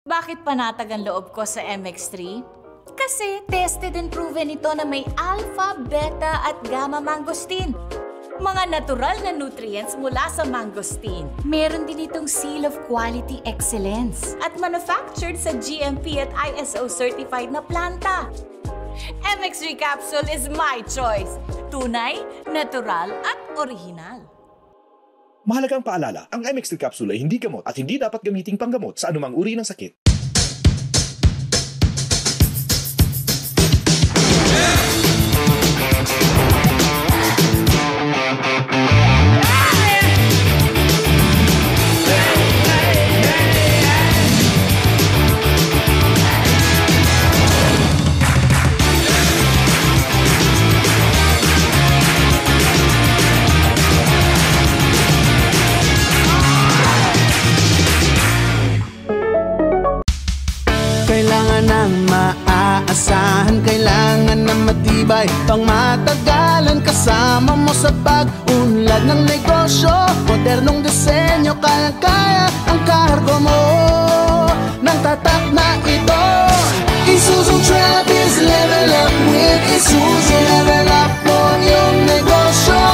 Bakit panatag ang loob ko sa MX3? Kasi tested and proven ito na may alpha, beta at gamma mangosteen. Mga natural na nutrients mula sa mangosteen. Meron din itong seal of quality excellence at manufactured sa GMP at ISO certified na planta. MX3 capsule is my choice. Tunay, natural at original. Mahalagang paalala, ang MX3 capsule ay hindi gamot at hindi dapat gamiting panggamot sa anumang uri ng sakit. Kailangan ng maaasahan, kailangan ng matibay, pang matagalan kasama mo sa pag-unlad ng negosyo. Modernong disenyo, kayang-kaya ang kargo mo ng tatak na ito. Isuzu Travis, level up with Isuzu. Level up mo yung negosyo.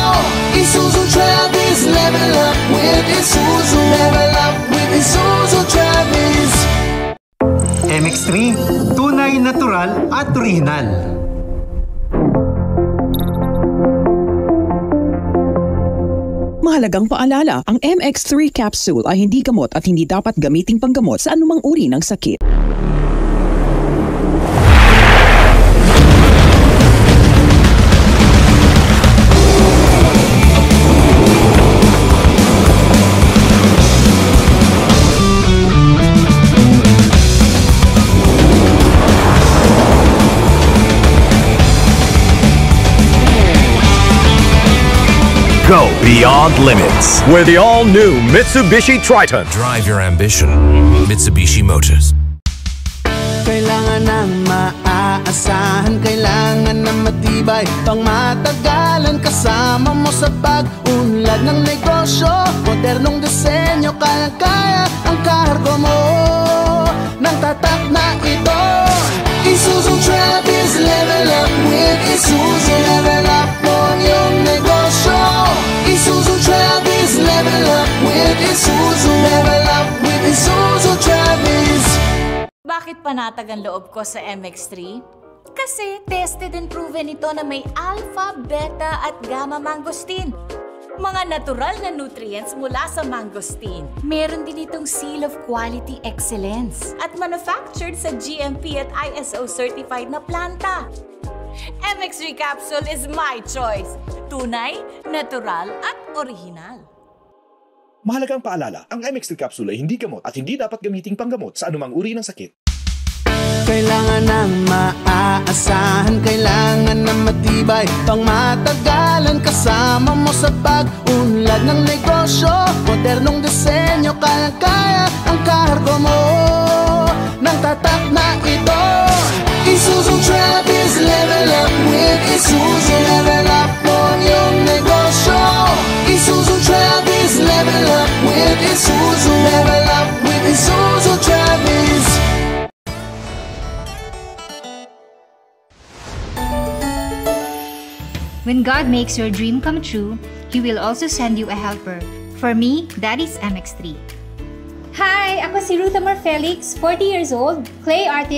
Isuzu Travis, level up with Isuzu. Level up with Isuzu Travis. MX3, tunay, natural at original. Mahalagang paalala, ang MX3 capsule ay hindi gamot at hindi dapat gamiting panggamot sa anumang uri ng sakit. Go beyond limits with the all-new Mitsubishi Triton. Drive your ambition. Mitsubishi Motors. Kailangan ng maaasahan, kailangan ng matibay, pang matagalan kasama mo sa pag-unlad ng negosyo. Modernong disenyo, kayang-kaya ang kargo mo ng tatak na ito. Isuzu Travis, level up with Isuzu. Level up mo yung negosyo. Isuzu Travis, level up with Isuzu. Level up with Isuzu Travis. Bakit panatag ang loob ko sa MX3? Kasi tested and proven ito na may alpha, beta at gamma mangosteen. Mga natural na nutrients mula sa mangosteen. Meron din itong seal of quality excellence at manufactured sa GMP at ISO certified na planta. MX3 capsule is my choice. Tunay, natural at original. Mahalagang paalala, ang MX3 capsule ay hindi gamot at hindi dapat gamiting panggamot sa anumang uri ng sakit. Kailangan ng maaasahan, kailangan ng matibay, pang matagalan kasama mo sa pag-unlad ng negosyo. Modernong disenyo, kayang-kaya ang kargo mo ng tatak na ito. Isuzu Travis, level up with Isuzu. Level up mo yung negosyo. Isuzu Travis, level up with Isuzu. Level up with Isuzu Travis. When God makes your dream come true, He will also send you a helper. For me, that is MX3. Hi! Ako si Ruth Amor Felix, 40 years old, clay artist.